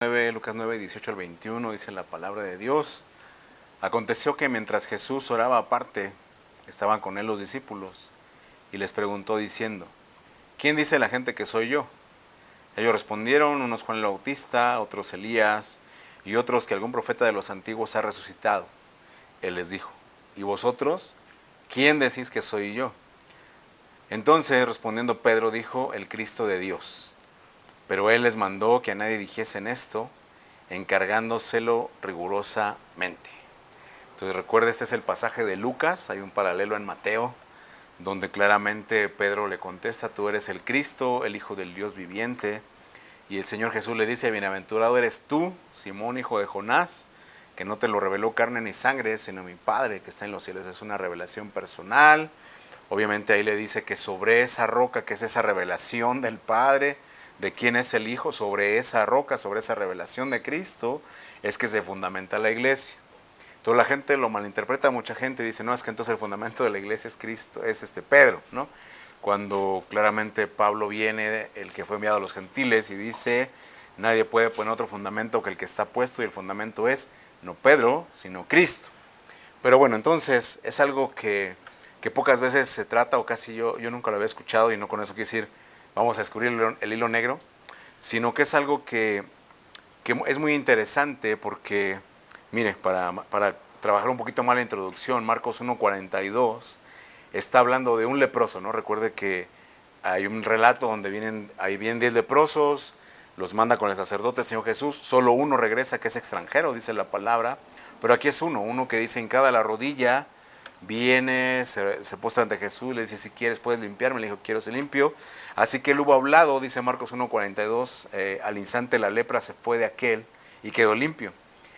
Lucas 9, 18 al 21 dice la palabra de Dios. Aconteció que mientras Jesús oraba aparte, estaban con él los discípulos, y les preguntó diciendo: ¿Quién dice la gente que soy yo? Ellos respondieron, unos Juan el Bautista, otros Elías, y otros que algún profeta de los antiguos ha resucitado. Él les dijo: ¿Y vosotros? ¿Quién decís que soy yo? Entonces, respondiendo Pedro, dijo: el Cristo de Dios. Pero él les mandó que a nadie dijesen esto, encargándoselo rigurosamente. Entonces recuerda, este es el pasaje de Lucas, hay un paralelo en Mateo, donde claramente Pedro le contesta: tú eres el Cristo, el Hijo del Dios viviente. Y el Señor Jesús le dice: bienaventurado eres tú, Simón, hijo de Jonás, que no te lo reveló carne ni sangre, sino mi Padre que está en los cielos. Es una revelación personal. Obviamente ahí le dice que sobre esa roca, que es esa revelación del Padre, de quién es el Hijo, sobre esa roca, sobre esa revelación de Cristo, es que se fundamenta la iglesia. Entonces la gente lo malinterpreta, mucha gente dice: no, es que entonces el fundamento de la iglesia es Cristo, es Pedro, ¿no? Cuando claramente Pablo viene, el que fue enviado a los gentiles, y dice: nadie puede poner otro fundamento que el que está puesto, y el fundamento es no Pedro, sino Cristo. Pero bueno, entonces es algo que pocas veces se trata, o casi yo nunca lo había escuchado, y no con eso quiero decir vamos a descubrir el hilo negro, sino que es algo que es muy interesante porque, mire, para trabajar un poquito más la introducción, Marcos 1:42 está hablando de un leproso, ¿no? Recuerde que hay un relato donde vienen 10 leprosos, los manda con el sacerdote, el Señor Jesús, solo uno regresa que es extranjero, dice la palabra, pero aquí es uno que dice: hincada la rodilla, viene, se postra ante Jesús, le dice: si quieres puedes limpiarme. Le dijo: quiero ser limpio. Así que él hubo hablado, dice Marcos 1:42, al instante la lepra se fue de aquel y quedó limpio.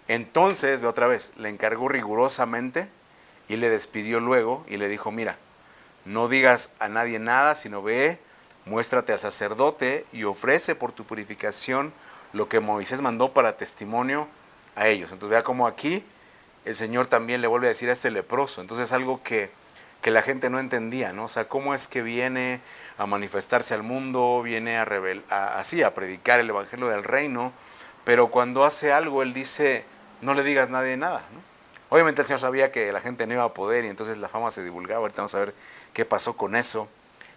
Entonces, otra vez, le encargó rigurosamente y le despidió luego y le dijo: mira, no digas a nadie nada, sino ve, muéstrate al sacerdote y ofrece por tu purificación lo que Moisés mandó para testimonio a ellos. Entonces vea cómo aquí el Señor también le vuelve a decir a este leproso. Entonces es algo que la gente no entendía, ¿no? O sea, cómo es que viene a manifestarse al mundo, viene así a predicar el evangelio del reino, pero cuando hace algo él dice: no le digas a nadie nada, ¿no? Obviamente el Señor sabía que la gente no iba a poder, y entonces la fama se divulgaba. Ahorita vamos a ver qué pasó con eso,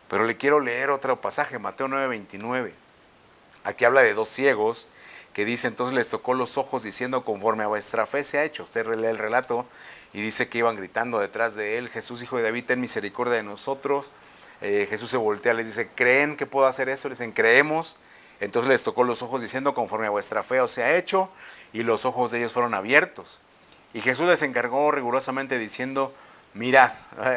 pero le quiero leer otro pasaje, Mateo 9:29. Aquí habla de dos ciegos que dice: entonces les tocó los ojos diciendo: conforme a vuestra fe se ha hecho. Usted lee el relato y dice que iban gritando detrás de él: Jesús, hijo de David, ten misericordia de nosotros. Jesús se voltea, les dice: ¿creen que puedo hacer eso? Les dicen: creemos. Entonces les tocó los ojos diciendo: conforme a vuestra fe os se ha hecho, y los ojos de ellos fueron abiertos. Y Jesús les encargó rigurosamente diciendo: mirad.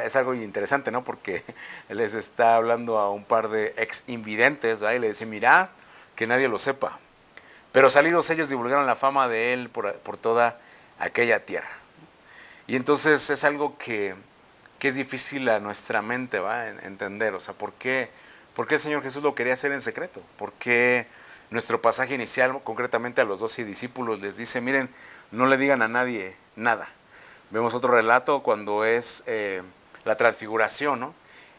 Es algo interesante, ¿no? Porque les está hablando a un par de ex invidentes, ¿verdad? Y le dice: mirad, que nadie lo sepa. Pero salidos ellos divulgaron la fama de él por toda aquella tierra. Y entonces es algo que es difícil a nuestra mente, ¿va?, entender. O sea, ¿por qué el Señor Jesús lo quería hacer en secreto? ¿Por qué nuestro pasaje inicial, concretamente a los 12 discípulos, les dice: miren, no le digan a nadie nada? Vemos otro relato cuando es la transfiguración, ¿no?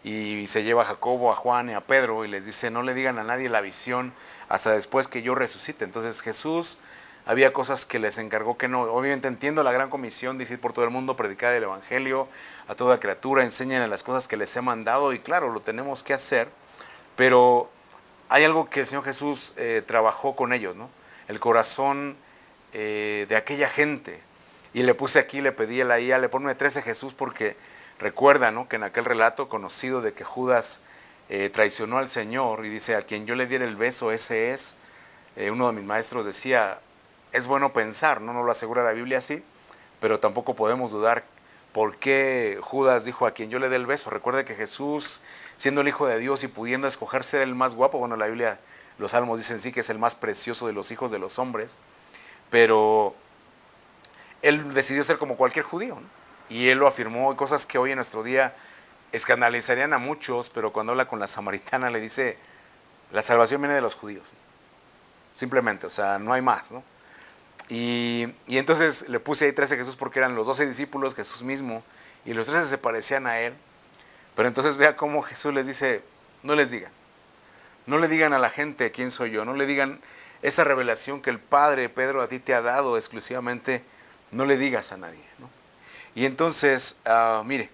Y se lleva a Jacobo, a Juan y a Pedro y les dice: no le digan a nadie la visión hasta después que yo resucite. Entonces Jesús había cosas que les encargó que no. Obviamente entiendo la gran comisión de ir por todo el mundo, predicar el evangelio a toda criatura, enseñen las cosas que les he mandado, y claro, lo tenemos que hacer, pero hay algo que el Señor Jesús trabajó con ellos, ¿no? El corazón de aquella gente. Y le puse aquí, le pedí a la IA, le ponme 13 Jesús, porque recuerda, ¿no?, que en aquel relato conocido de que Judas traicionó al Señor, y dice: a quien yo le diera el beso, ese es. Uno de mis maestros decía: es bueno pensar, no lo asegura la Biblia así, pero tampoco podemos dudar por qué Judas dijo: a quien yo le dé el beso. Recuerde que Jesús, siendo el Hijo de Dios y pudiendo escoger ser el más guapo, bueno, la Biblia, los salmos dicen sí que es el más precioso de los hijos de los hombres, pero él decidió ser como cualquier judío, ¿no? Y él lo afirmó, cosas que hoy en nuestro día escandalizarían a muchos, pero cuando habla con la samaritana le dice: la salvación viene de los judíos, simplemente, o sea, no hay más, ¿no? Y entonces le puse ahí 13 Jesús porque eran los 12 discípulos, Jesús mismo, y los 13 se parecían a él. Pero entonces vea cómo Jesús les dice: no les digan, no le digan a la gente quién soy yo, no le digan esa revelación que el Padre, Pedro, a ti te ha dado exclusivamente, no le digas a nadie, ¿no? Y entonces, mire,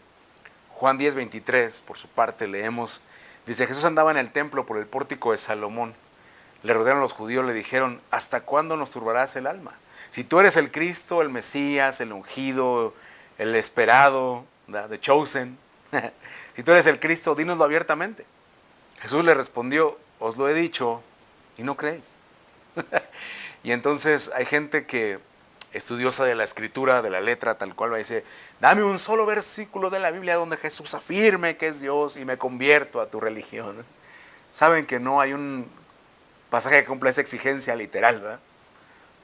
Juan 10:23, por su parte, leemos, dice, Jesús andaba en el templo por el pórtico de Salomón. Le rodearon los judíos, le dijeron, ¿hasta cuándo nos turbarás el alma? Si tú eres el Cristo, el Mesías, el ungido, el esperado, the chosen, si tú eres el Cristo, dínoslo abiertamente. Jesús le respondió, os lo he dicho y no creéis. Y entonces hay gente que estudiosa de la escritura, de la letra, tal cual, va a decir, dame un solo versículo de la Biblia donde Jesús afirme que es Dios y me convierto a tu religión. Saben que no hay un pasaje que cumpla esa exigencia literal, ¿verdad?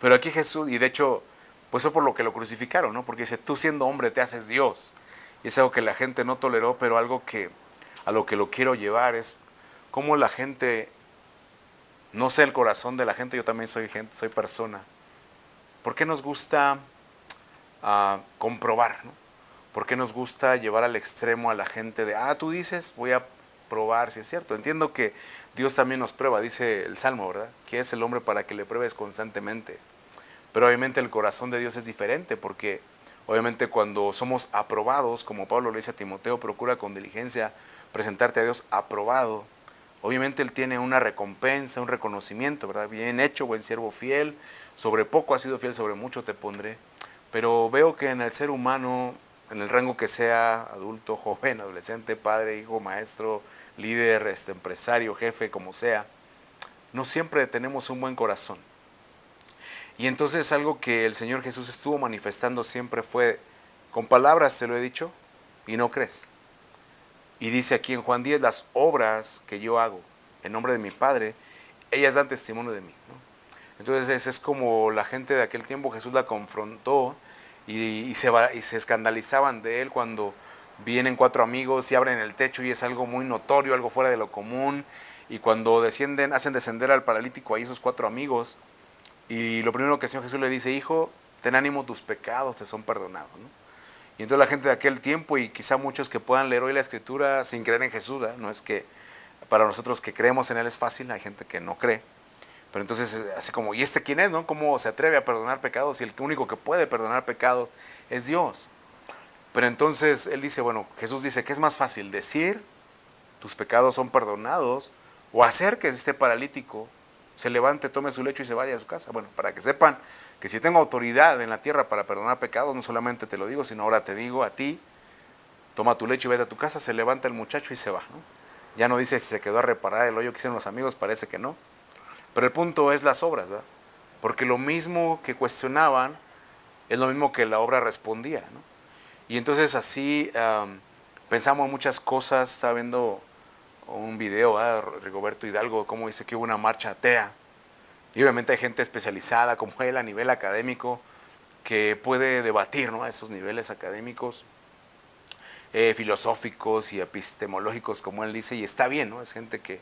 Pero aquí Jesús, y de hecho, pues fue por lo que lo crucificaron, ¿no? Porque dice, tú siendo hombre te haces Dios. Y es algo que la gente no toleró, pero algo que a lo que lo quiero llevar es cómo la gente, no sé el corazón de la gente, yo también soy gente, soy persona. ¿Por qué nos gusta comprobar, ¿no? ¿Por qué nos gusta llevar al extremo a la gente de, tú dices, voy a probar si es cierto? Entiendo que Dios también nos prueba, dice el Salmo, ¿verdad? ¿Qué es el hombre para que le pruebes constantemente? Pero obviamente el corazón de Dios es diferente, porque obviamente cuando somos aprobados, como Pablo le dice a Timoteo, procura con diligencia presentarte a Dios aprobado. Obviamente Él tiene una recompensa, un reconocimiento, ¿verdad? Bien hecho, buen siervo fiel, sobre poco has sido fiel, sobre mucho te pondré. Pero veo que en el ser humano, en el rango que sea, adulto, joven, adolescente, padre, hijo, maestro, líder, empresario, jefe, como sea, no siempre tenemos un buen corazón. Y entonces algo que el Señor Jesús estuvo manifestando siempre fue, con palabras te lo he dicho y no crees. Y dice aquí en Juan 10, las obras que yo hago en nombre de mi Padre, ellas dan testimonio de mí, ¿no? Entonces es como la gente de aquel tiempo, Jesús la confrontó y se escandalizaban de él cuando vienen 4 amigos y abren el techo y es algo muy notorio, algo fuera de lo común. Y cuando hacen descender al paralítico ahí esos 4 amigos, y lo primero que el Señor Jesús le dice, hijo, ten ánimo, tus pecados te son perdonados, ¿no? Y entonces la gente de aquel tiempo, y quizá muchos que puedan leer hoy la Escritura sin creer en Jesús, ¿verdad? No es que para nosotros que creemos en Él es fácil, hay gente que no cree. Pero entonces, así como, ¿y este quién es, no? ¿Cómo se atreve a perdonar pecados? Y el único que puede perdonar pecados es Dios. Pero entonces Él dice, bueno, Jesús dice, ¿qué es más fácil? ¿Decir, tus pecados son perdonados? ¿O hacer que este paralítico se levante, tome su lecho y se vaya a su casa? Bueno, para que sepan que si tengo autoridad en la tierra para perdonar pecados, no solamente te lo digo, sino ahora te digo a ti, toma tu lecho y vete a tu casa, se levanta el muchacho y se va, ¿no? Ya no dice si se quedó a reparar el hoyo que hicieron los amigos, parece que no. Pero el punto es las obras, ¿verdad? Porque lo mismo que cuestionaban es lo mismo que la obra respondía, ¿no? Y entonces así pensamos en muchas cosas. Estaba viendo un video de Rigoberto Hidalgo, cómo dice que hubo una marcha atea. Y obviamente hay gente especializada como él a nivel académico que puede debatir, ¿no? A esos niveles académicos, filosóficos y epistemológicos, como él dice, y está bien, ¿no? Es gente que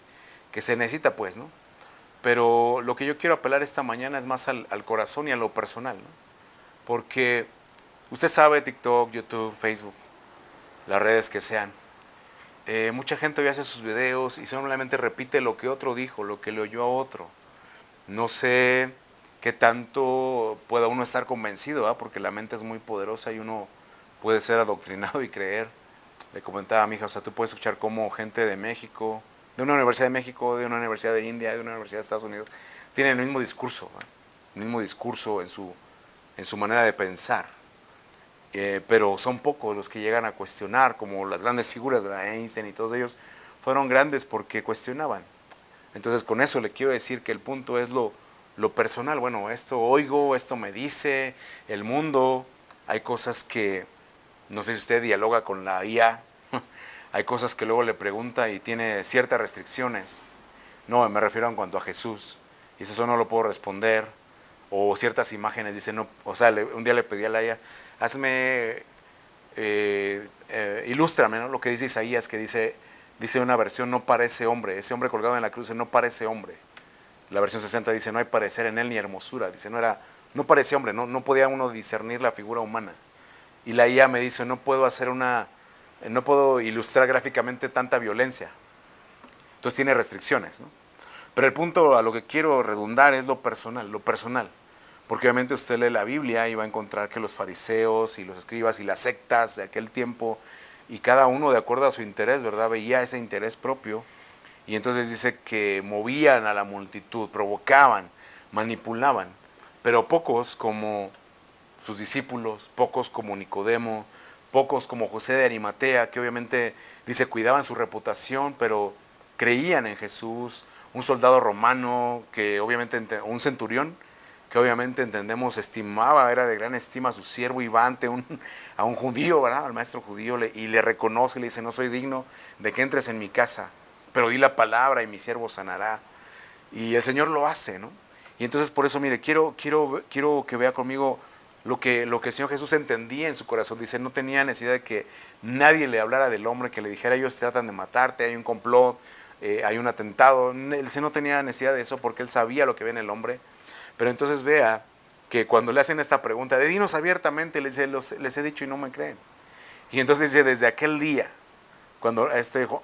se necesita, pues, ¿no? Pero lo que yo quiero apelar esta mañana es más al corazón y a lo personal, ¿no? Porque usted sabe, TikTok, YouTube, Facebook, las redes que sean, mucha gente hoy hace sus videos y solamente repite lo que otro dijo, lo que le oyó a otro. No sé qué tanto pueda uno estar convencido, ¿verdad? Porque la mente es muy poderosa y uno puede ser adoctrinado y creer. Le comentaba a mi hija, o sea, tú puedes escuchar cómo gente de México, de una universidad de México, de una universidad de India, de una universidad de Estados Unidos, tienen el mismo discurso, ¿verdad? El mismo discurso en su manera de pensar. Pero son pocos los que llegan a cuestionar, como las grandes figuras, ¿verdad? Einstein y todos ellos fueron grandes porque cuestionaban. Entonces con eso le quiero decir que el punto es lo personal. Bueno, esto oigo, esto me dice el mundo. Hay cosas que, no sé si usted dialoga con la IA, hay cosas que luego le pregunta y tiene ciertas restricciones. No, me refiero en cuanto a Jesús. Y eso no lo puedo responder. O ciertas imágenes, dice, no, o sea, un día le pedí a la IA, hazme, ilústrame, ¿no? Lo que dice Isaías, que dice una versión, no parece hombre, ese hombre colgado en la cruz, no parece hombre. La versión 60 dice, no hay parecer en él ni hermosura, dice, no parecía hombre, no podía uno discernir la figura humana. Y la IA me dice, no puedo ilustrar gráficamente tanta violencia. Entonces tiene restricciones, ¿no? Pero el punto a lo que quiero redundar es lo personal, lo personal. Porque obviamente usted lee la Biblia y va a encontrar que los fariseos y los escribas y las sectas de aquel tiempo, y cada uno de acuerdo a su interés, ¿verdad? Veía ese interés propio. Y entonces dice que movían a la multitud, provocaban, manipulaban. Pero pocos como sus discípulos, pocos como Nicodemo, pocos como José de Arimatea, que obviamente dice cuidaban su reputación, pero creían en Jesús, un soldado romano, que obviamente, un centurión, que obviamente entendemos estimaba, era de gran estima a su siervo, iba ante a un judío, ¿verdad? Al maestro judío, y le reconoce, le dice, no soy digno de que entres en mi casa, pero di la palabra y mi siervo sanará. Y el Señor lo hace, ¿no? Y entonces por eso, mire, quiero que vea conmigo lo que el Señor Jesús entendía en su corazón. Dice, no tenía necesidad de que nadie le hablara del hombre, que le dijera, ellos tratan de matarte, hay un complot, hay un atentado. El Señor no tenía necesidad de eso porque Él sabía lo que ve en el hombre. Pero entonces vea que cuando le hacen esta pregunta, de dinos abiertamente, les he dicho y no me creen. Y entonces dice, desde aquel día, cuando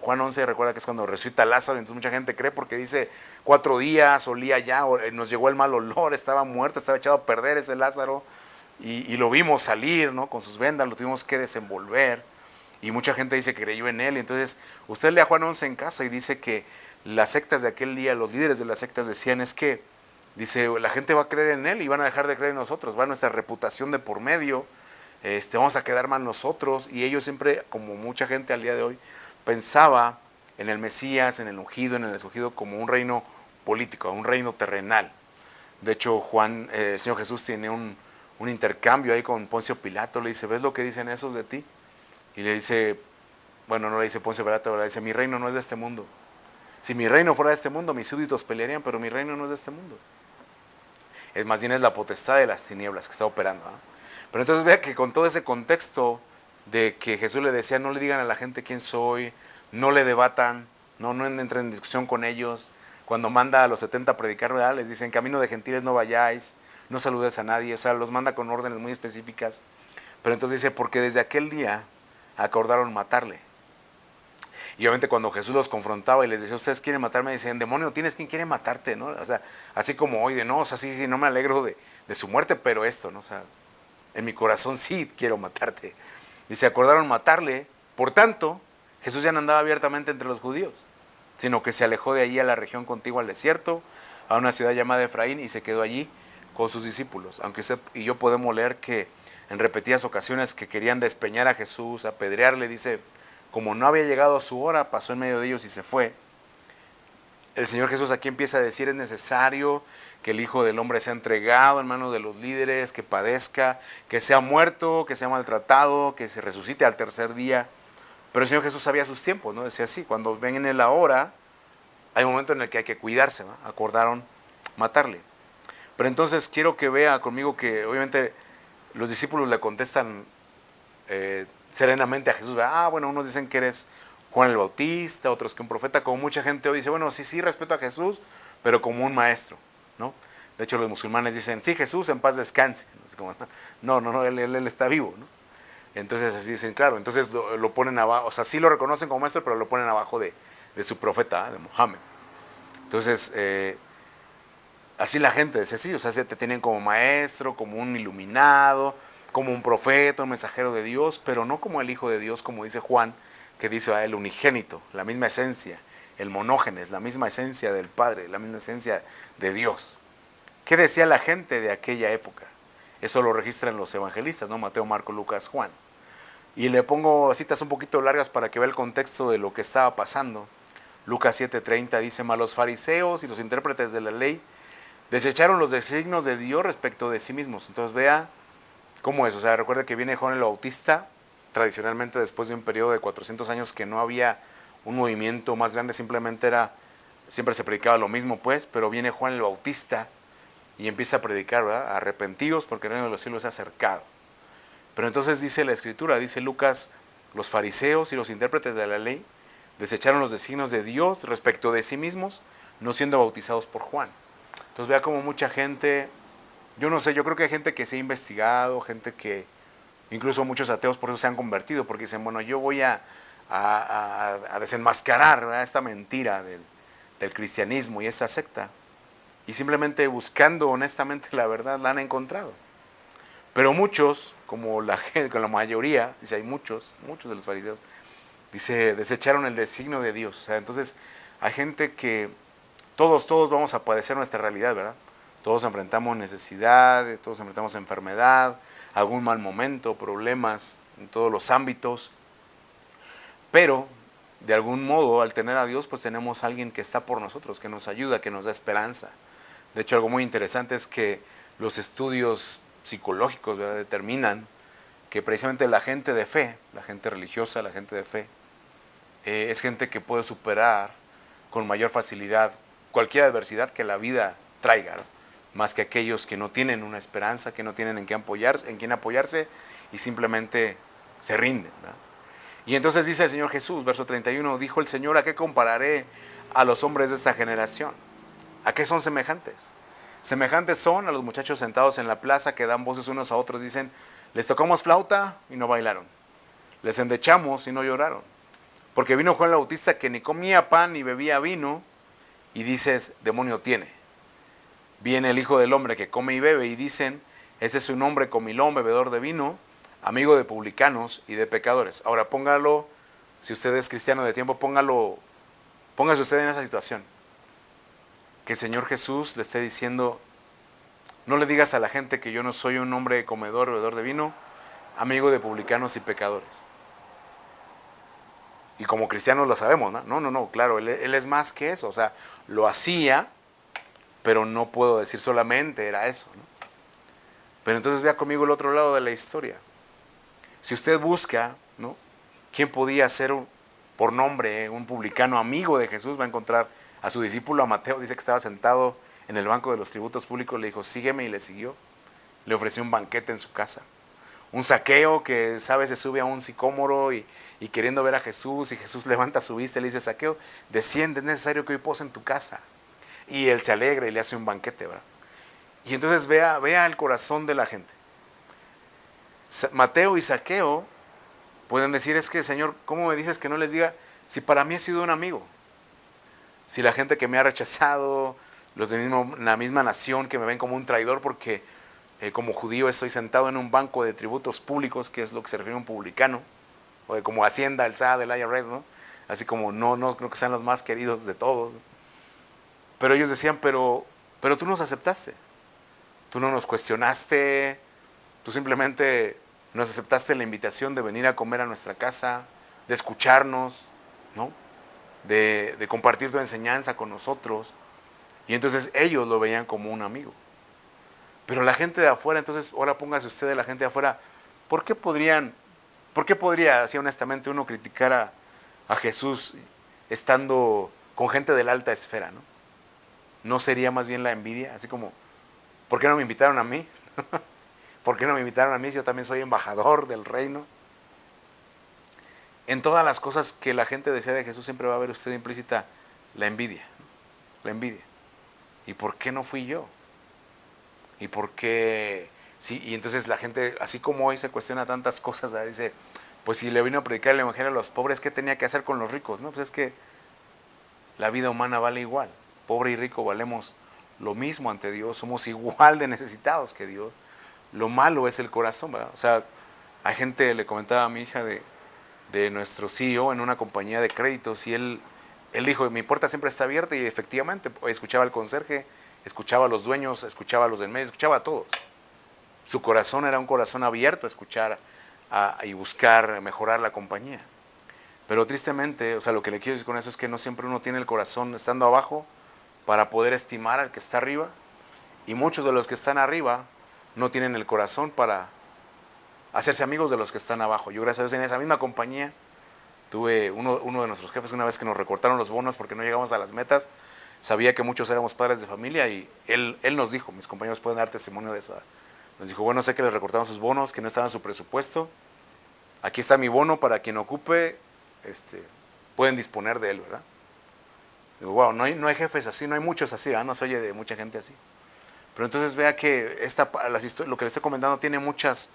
Juan 11 recuerda que es cuando resucita Lázaro, entonces mucha gente cree porque dice 4 días, olía ya, nos llegó el mal olor, estaba muerto, estaba echado a perder ese Lázaro, y lo vimos salir, ¿no? Con sus vendas, lo tuvimos que desenvolver, y mucha gente dice que creyó en él. Entonces usted lee a Juan 11 en casa y dice que las sectas de aquel día, los líderes de las sectas decían es que, dice, la gente va a creer en él y van a dejar de creer en nosotros, va nuestra reputación de por medio, vamos a quedar mal nosotros. Y ellos siempre, como mucha gente al día de hoy, pensaba en el Mesías, en el ungido, en el escogido como un reino político, un reino terrenal. De hecho, el Señor Jesús tiene un intercambio ahí con Poncio Pilato, le dice, ¿ves lo que dicen esos de ti? Y le dice, bueno, no le dice Poncio Pilato, le dice, mi reino no es de este mundo. Si mi reino fuera de este mundo, mis súbditos pelearían, pero mi reino no es de este mundo. Es más bien es la potestad de las tinieblas que está operando, ¿eh? Pero entonces vea que con todo ese contexto de que Jesús le decía, no le digan a la gente quién soy, no le debatan, no entren en discusión con ellos. Cuando manda a los 70 a predicar, ¿verdad? Les dicen, camino de gentiles no vayáis, no saludes a nadie, o sea, los manda con órdenes muy específicas. Pero entonces dice, porque desde aquel día acordaron matarle. Y obviamente cuando Jesús los confrontaba y les decía, ustedes quieren matarme, dicen, demonio, tienes quien quiere matarte, ¿no? O sea, así como hoy de, no, o sea, sí, no me alegro de su muerte, pero esto, ¿no? O sea, en mi corazón sí quiero matarte. Y se acordaron matarle. Por tanto, Jesús ya no andaba abiertamente entre los judíos, sino que se alejó de allí a la región contigua al desierto, a una ciudad llamada Efraín, y se quedó allí con sus discípulos. Aunque usted y yo podemos leer que en repetidas ocasiones que querían despeñar a Jesús, apedrearle, dice, como no había llegado a su hora, pasó en medio de ellos y se fue. El Señor Jesús aquí empieza a decir, es necesario que el Hijo del Hombre sea entregado en manos de los líderes, que padezca, que sea muerto, que sea maltratado, que se resucite al tercer día. Pero el Señor Jesús sabía sus tiempos, ¿no? Decía así, cuando ven en la hora, hay un momento en el que hay que cuidarse, ¿no? Acordaron matarle. Pero entonces quiero que vea conmigo que obviamente los discípulos le contestan serenamente a Jesús. Bueno, unos dicen que eres Juan el Bautista, otros que un profeta, como mucha gente hoy dice, bueno, sí, respeto a Jesús, pero como un maestro, ¿no? De hecho, los musulmanes dicen, sí, Jesús, en paz descanse. Es como, no, él está vivo, ¿no? Entonces así dicen, claro, entonces lo ponen abajo, o sea, sí lo reconocen como maestro, pero lo ponen abajo de su profeta, de Mohammed. Entonces, así la gente dice, sí, o sea, te tienen como maestro, como un iluminado, como un profeta, un mensajero de Dios, pero no como el Hijo de Dios, como dice Juan, que dice el unigénito, la misma esencia, el monógenes, la misma esencia del Padre, la misma esencia de Dios. ¿Qué decía la gente de aquella época? Eso lo registran los evangelistas, ¿no? Mateo, Marcos, Lucas, Juan. Y le pongo citas un poquito largas para que vea el contexto de lo que estaba pasando. Lucas 7:30 dice, mas los fariseos y los intérpretes de la ley desecharon los designios de Dios respecto de sí mismos. Entonces vea cómo es. O sea, recuerde que viene Juan el Bautista, tradicionalmente después de un periodo de 400 años que no había un movimiento más grande, siempre se predicaba lo mismo, pues, pero viene Juan el Bautista y empieza a predicar, ¿verdad? Arrepentidos porque el reino de los cielos se ha acercado. Pero entonces dice la Escritura, dice Lucas, los fariseos y los intérpretes de la ley desecharon los designios de Dios respecto de sí mismos, no siendo bautizados por Juan. Entonces vea como mucha gente, yo no sé, yo creo que hay gente que se ha investigado, gente que, incluso muchos ateos por eso se han convertido, porque dicen, bueno, yo voy a desenmascarar, ¿verdad?, esta mentira del cristianismo y esta secta, y simplemente buscando honestamente la verdad la han encontrado. Pero muchos, como la gente, con la mayoría, dice, hay muchos de los fariseos, dice, desecharon el designio de Dios. O sea, entonces hay gente que todos vamos a padecer nuestra realidad, ¿verdad? Todos enfrentamos necesidad, todos enfrentamos enfermedad, algún mal momento, problemas en todos los ámbitos. Pero, de algún modo, al tener a Dios, pues tenemos a alguien que está por nosotros, que nos ayuda, que nos da esperanza. De hecho, algo muy interesante es que los estudios psicológicos, ¿verdad?, determinan que precisamente la gente de fe, la gente religiosa, la gente de fe, es gente que puede superar con mayor facilidad cualquier adversidad que la vida traiga, ¿no? Más que aquellos que no tienen una esperanza, que no tienen en quién apoyarse y simplemente se rinden, ¿verdad? Y entonces dice el Señor Jesús, verso 31, dijo el Señor, ¿a qué compararé a los hombres de esta generación? ¿A qué son semejantes? Semejantes son a los muchachos sentados en la plaza que dan voces unos a otros, dicen, les tocamos flauta y no bailaron, les endechamos y no lloraron. Porque vino Juan el Bautista que ni comía pan ni bebía vino, y dices, demonio tiene. Viene el Hijo del Hombre que come y bebe, y dicen, este es un hombre comilón, bebedor de vino, amigo de publicanos y de pecadores. Ahora póngalo, si usted es cristiano de tiempo, póngase usted en esa situación. Que el Señor Jesús le esté diciendo, no le digas a la gente que yo no soy un hombre comedor, bebedor de vino, amigo de publicanos y pecadores. Y como cristianos lo sabemos, ¿no? No, claro, él es más que eso, o sea, lo hacía, pero no puedo decir solamente era eso, ¿no? Pero entonces vea conmigo el otro lado de la historia. Si usted busca, ¿no?, quién podía ser por nombre un publicano amigo de Jesús, va a encontrar a su discípulo, a Mateo. Dice que estaba sentado en el banco de los tributos públicos, le dijo, sígueme, y le siguió. Le ofreció un banquete en su casa. Un Zaqueo que, sabe, se sube a un sicómoro y queriendo ver a Jesús, y Jesús levanta su vista y le dice, Zaqueo, desciende, es necesario que hoy pose en tu casa. Y él se alegra y le hace un banquete, ¿verdad? Y entonces vea el corazón de la gente. Mateo y Zaqueo pueden decir, es que, Señor, ¿cómo me dices que no les diga si para mí ha sido un amigo? Si la gente que me ha rechazado, los de la misma nación que me ven como un traidor porque como judío estoy sentado en un banco de tributos públicos, que es lo que se refiere a un publicano, o como Hacienda, el SAT, el IRS, ¿no? Así como no creo que sean los más queridos de todos. Pero ellos decían, pero tú nos aceptaste, tú no nos cuestionaste, tú simplemente nos aceptaste la invitación de venir a comer a nuestra casa, de escucharnos, ¿no?, de compartir tu enseñanza con nosotros. Y entonces ellos lo veían como un amigo. Pero la gente de afuera, entonces ahora póngase usted de la gente de afuera, ¿por qué podría, así honestamente, uno criticar a Jesús estando con gente de la alta esfera, ¿no? ¿No sería más bien la envidia? Así como, ¿por qué no me invitaron a mí? ¿Por qué no me invitaron a mí si yo también soy embajador del reino? En todas las cosas que la gente desea de Jesús siempre va a haber usted implícita la envidia, ¿no? La envidia. ¿Y por qué no fui yo? ¿Y por qué? Sí, y entonces la gente, así como hoy se cuestiona tantas cosas, ¿verdad?, dice, pues si le vino a predicar el evangelio a los pobres, ¿qué tenía que hacer con los ricos? No, pues es que la vida humana vale igual. Pobre y rico valemos lo mismo ante Dios, somos igual de necesitados que Dios. Lo malo es el corazón, ¿verdad? O sea, hay gente, le comentaba a mi hija de nuestro CEO en una compañía de créditos, y él dijo, mi puerta siempre está abierta, y efectivamente escuchaba al conserje, escuchaba a los dueños, escuchaba a los del medio, escuchaba a todos. Su corazón era un corazón abierto a escuchar y buscar mejorar la compañía. Pero tristemente, o sea, lo que le quiero decir con eso es que no siempre uno tiene el corazón estando abajo para poder estimar al que está arriba, y muchos de los que están arriba no tienen el corazón para hacerse amigos de los que están abajo. Yo, gracias a Dios, en esa misma compañía tuve uno de nuestros jefes, una vez que nos recortaron los bonos porque no llegamos a las metas, sabía que muchos éramos padres de familia, y él nos dijo, mis compañeros pueden dar testimonio de eso, nos dijo, bueno, sé que les recortaron sus bonos, que no estaban en su presupuesto, aquí está mi bono para quien ocupe, pueden disponer de él, ¿verdad? Digo, wow, no hay jefes así, no hay muchos así, ¿verdad? No se oye de mucha gente así. Pero entonces vea que lo que le estoy comentando tiene muchos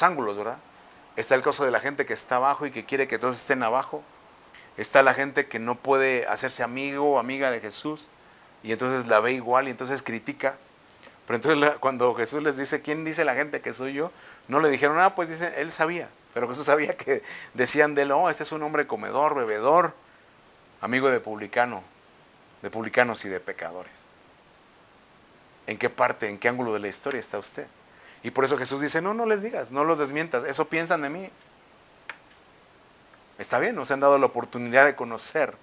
ángulos, ¿verdad? Está el caso de la gente que está abajo y que quiere que todos estén abajo. Está la gente que no puede hacerse amigo o amiga de Jesús y entonces la ve igual y entonces critica. Pero entonces cuando Jesús les dice, ¿quién dice la gente que soy yo? No le dijeron, pues dice, él sabía. Pero Jesús sabía que decían de él, este es un hombre comedor, bebedor, amigo de publicanos y de pecadores. ¿En qué parte, en qué ángulo de la historia está usted? Y por eso Jesús dice, no les digas, no los desmientas, eso piensan de mí. Está bien, nos han dado la oportunidad de conocer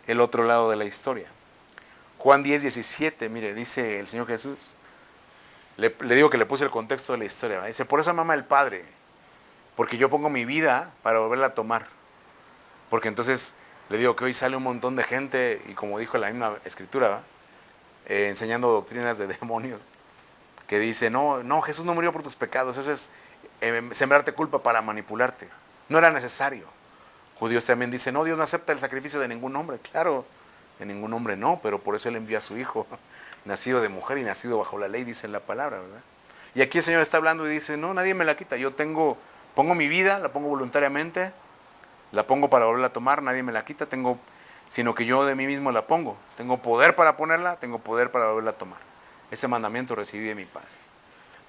el otro lado de la historia. Juan 10:17, mire, dice el Señor Jesús, le digo que le puse el contexto de la historia, ¿verdad? Dice, por eso me ama el Padre, porque yo pongo mi vida para volverla a tomar. Porque entonces le digo que hoy sale un montón de gente, y como dijo la misma escritura, enseñando doctrinas de demonios, que dice, no, Jesús no murió por tus pecados, eso es sembrarte culpa para manipularte. No era necesario. Judíos también dicen, no, Dios no acepta el sacrificio de ningún hombre. Claro, de ningún hombre no, pero por eso Él envió a su Hijo, nacido de mujer y nacido bajo la ley, dice la palabra, ¿verdad? Y aquí el Señor está hablando y dice, no, nadie me la quita, yo pongo mi vida, la pongo voluntariamente, la pongo para volverla a tomar, nadie me la quita, sino que yo de mí mismo la pongo. Tengo poder para ponerla, tengo poder para volverla a tomar. Ese mandamiento recibí de mi Padre.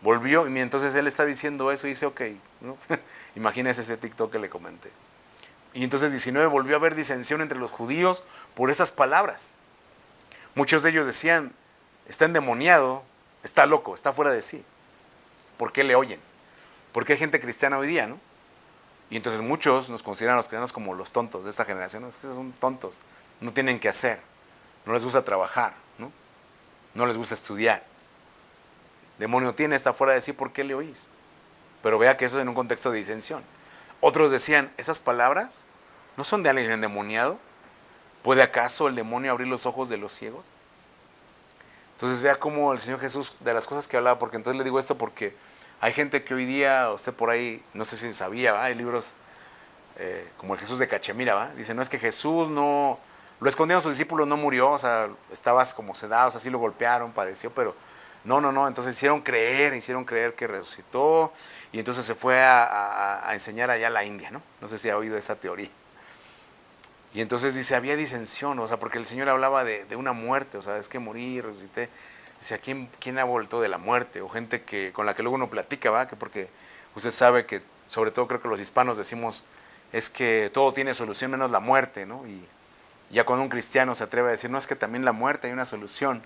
Volvió y entonces Él está diciendo eso y dice, ok, ¿no? Imagínese ese TikTok que le comenté. Y entonces 19, volvió a haber disensión entre los judíos por esas palabras. Muchos de ellos decían, está endemoniado, está loco, está fuera de sí. ¿Por qué le oyen? Porque hay gente cristiana hoy día, ¿no? Y entonces muchos nos consideran a los cristianos como los tontos de esta generación. Es que son tontos, no tienen que hacer, no les gusta trabajar, ¿no? No les gusta estudiar. Demonio tiene, está fuera de sí, ¿por qué le oís? Pero vea que eso es en un contexto de disensión. Otros decían, ¿esas palabras no son de alguien endemoniado? ¿Puede acaso el demonio abrir los ojos de los ciegos? Entonces vea cómo el Señor Jesús, de las cosas que hablaba, porque entonces le digo esto porque hay gente que hoy día, usted por ahí, no sé si sabía, ¿va? Hay libros como el Jesús de Cachemira, ¿va? Dice, no, es que Jesús no, lo escondieron sus discípulos, no murió, o sea, estabas como sedado, o sea, sí lo golpearon, padeció, pero no, entonces hicieron creer que resucitó, y entonces se fue a enseñar allá a la India, ¿no? No sé si ha oído esa teoría. Y entonces dice, había disensión, o sea, porque el Señor hablaba de una muerte, o sea, es que morí, resucité. Dice, ¿quién ha vuelto de la muerte? O gente con la que luego uno platica, ¿va? Que porque usted sabe que, sobre todo creo que los hispanos decimos, es que todo tiene solución menos la muerte, ¿no? Y ya cuando un cristiano se atreve a decir, no, es que también la muerte hay una solución,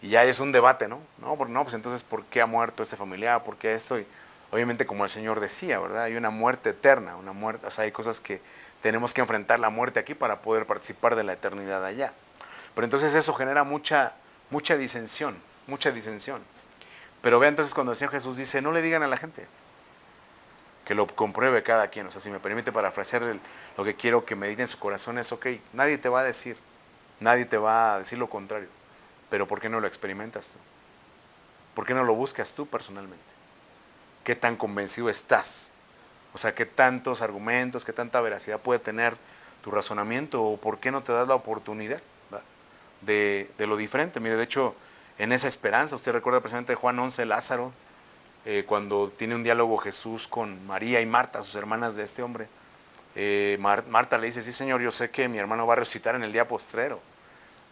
y ya es un debate, ¿no? Pues entonces, ¿por qué ha muerto este familiar? ¿Por qué esto? Y obviamente, como el Señor decía, ¿verdad? Hay una muerte eterna, una muerte, o sea, hay cosas que tenemos que enfrentar la muerte aquí para poder participar de la eternidad allá. Pero entonces eso genera mucha disensión, Pero vea entonces cuando el Señor Jesús dice, no le digan a la gente, que lo compruebe cada quien. O sea, si me permite parafrasear lo que quiero que medite en su corazón es, ok, nadie te va a decir lo contrario, pero ¿por qué no lo experimentas tú? ¿Por qué no lo buscas tú personalmente? ¿Qué tan convencido estás? O sea, ¿qué tantos argumentos, qué tanta veracidad puede tener tu razonamiento? ¿O por qué no te das la oportunidad de lo diferente? Mire, de hecho, en esa esperanza, usted recuerda precisamente Juan 11, Lázaro, cuando tiene un diálogo Jesús con María y Marta, sus hermanas de este hombre. Marta le dice, sí Señor, yo sé que mi hermano va a resucitar en el día postrero.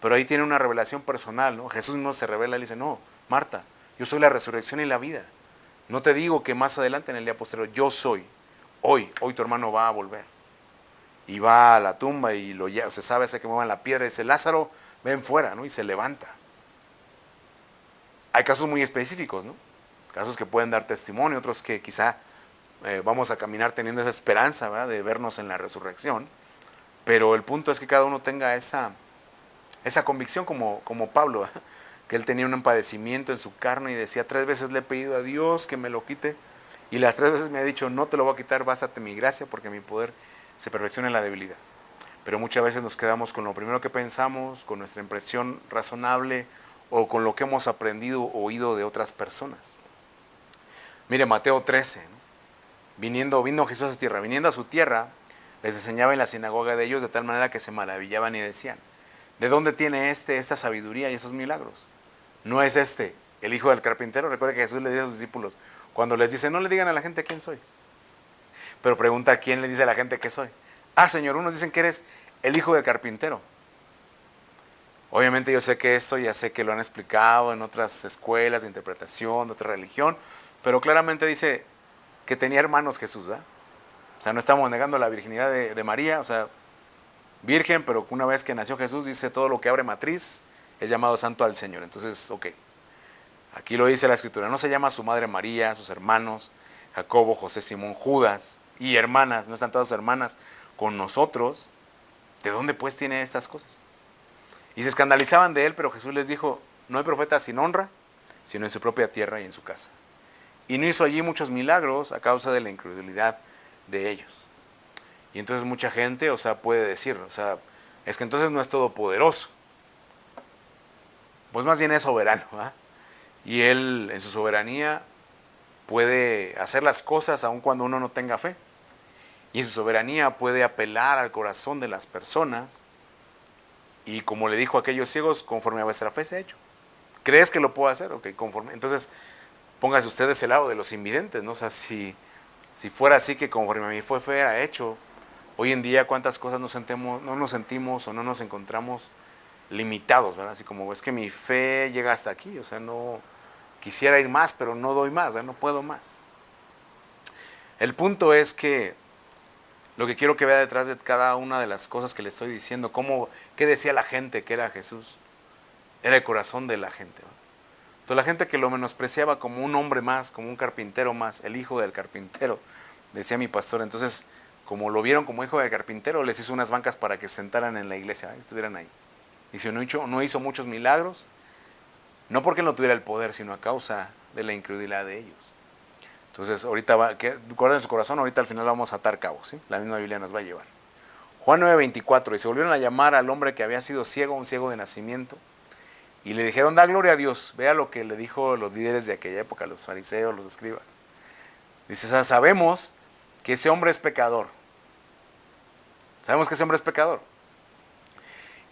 Pero ahí tiene una revelación personal, ¿no? Jesús mismo se revela y le dice, no, Marta, yo soy la resurrección y la vida. No te digo que más adelante en el día postrero, yo soy. Hoy tu hermano va a volver. Y va a la tumba y se sabe, hace que muevan la piedra y dice, Lázaro, ven fuera, ¿no? Y se levanta. Hay casos muy específicos, ¿no? Casos que pueden dar testimonio, otros que quizá vamos a caminar teniendo esa esperanza, ¿verdad? De vernos en la resurrección. Pero el punto es que cada uno tenga esa convicción como Pablo, ¿verdad? Que él tenía un padecimiento en su carne y decía, 3 veces le he pedido a Dios que me lo quite y las 3 veces me ha dicho, no te lo voy a quitar, bástate mi gracia porque mi poder se perfecciona en la debilidad. Pero muchas veces nos quedamos con lo primero que pensamos, con nuestra impresión razonable o con lo que hemos aprendido o oído de otras personas. Mire, Mateo 13, ¿no? Vino Jesús a su tierra. Viniendo a su tierra, les enseñaba en la sinagoga de ellos de tal manera que se maravillaban y decían, ¿de dónde tiene esta sabiduría y esos milagros? ¿No es el hijo del carpintero? Recuerda que Jesús le dice a sus discípulos, cuando les dice, no le digan a la gente quién soy. Pero pregunta, ¿quién le dice a la gente que soy? Señor, unos dicen que eres el hijo del carpintero. Obviamente yo sé que esto ya sé que lo han explicado en otras escuelas de interpretación, de otra religión, pero claramente dice que tenía hermanos Jesús, ¿verdad? O sea, no estamos negando la virginidad de María, o sea, virgen, pero una vez que nació Jesús, dice todo lo que abre matriz es llamado santo al Señor. Entonces, ok, aquí lo dice la Escritura, no se llama a su madre María, sus hermanos, Jacobo, José, Simón, Judas y hermanas, no están todas hermanas con nosotros. ¿De dónde pues tiene estas cosas? Y se escandalizaban de él, pero Jesús les dijo, no hay profeta sin honra, sino en su propia tierra y en su casa. Y no hizo allí muchos milagros a causa de la incredulidad de ellos. Y entonces mucha gente, o sea, puede decir, o sea, es que entonces no es todopoderoso. Pues más bien es soberano, ¿verdad? Y él en su soberanía puede hacer las cosas aun cuando uno no tenga fe. Y en su soberanía puede apelar al corazón de las personas. Y como le dijo a aquellos ciegos, conforme a vuestra fe se ha hecho. ¿Crees que lo puedo hacer? Ok, conforme. Entonces, póngase usted de ese lado de los invidentes, ¿no? O sea, si fuera así que conforme a mi fe era hecho, hoy en día cuántas cosas no nos sentimos o no nos encontramos limitados, ¿verdad? Así como es que mi fe llega hasta aquí, o sea, no quisiera ir más, pero no doy más, ¿verdad? No puedo más. El punto es que lo que quiero que vea detrás de cada una de las cosas que le estoy diciendo, qué decía la gente que era Jesús, era el corazón de la gente, ¿verdad? Entonces la gente que lo menospreciaba como un hombre más, como un carpintero más, el hijo del carpintero, decía mi pastor. Entonces, como lo vieron como hijo del carpintero, les hizo unas bancas para que se sentaran en la iglesia, estuvieran ahí. Y si no hizo muchos milagros, no porque no tuviera el poder, sino a causa de la incredulidad de ellos. Entonces, ahorita guarden su corazón, ahorita al final vamos a atar cabos, ¿sí? La misma Biblia nos va a llevar. Juan 9:24, y se volvieron a llamar al hombre que había sido ciego, un ciego de nacimiento, y le dijeron, da gloria a Dios. Vea lo que le dijo los líderes de aquella época, los fariseos, los escribas. Dice, sabemos que ese hombre es pecador. Sabemos que ese hombre es pecador.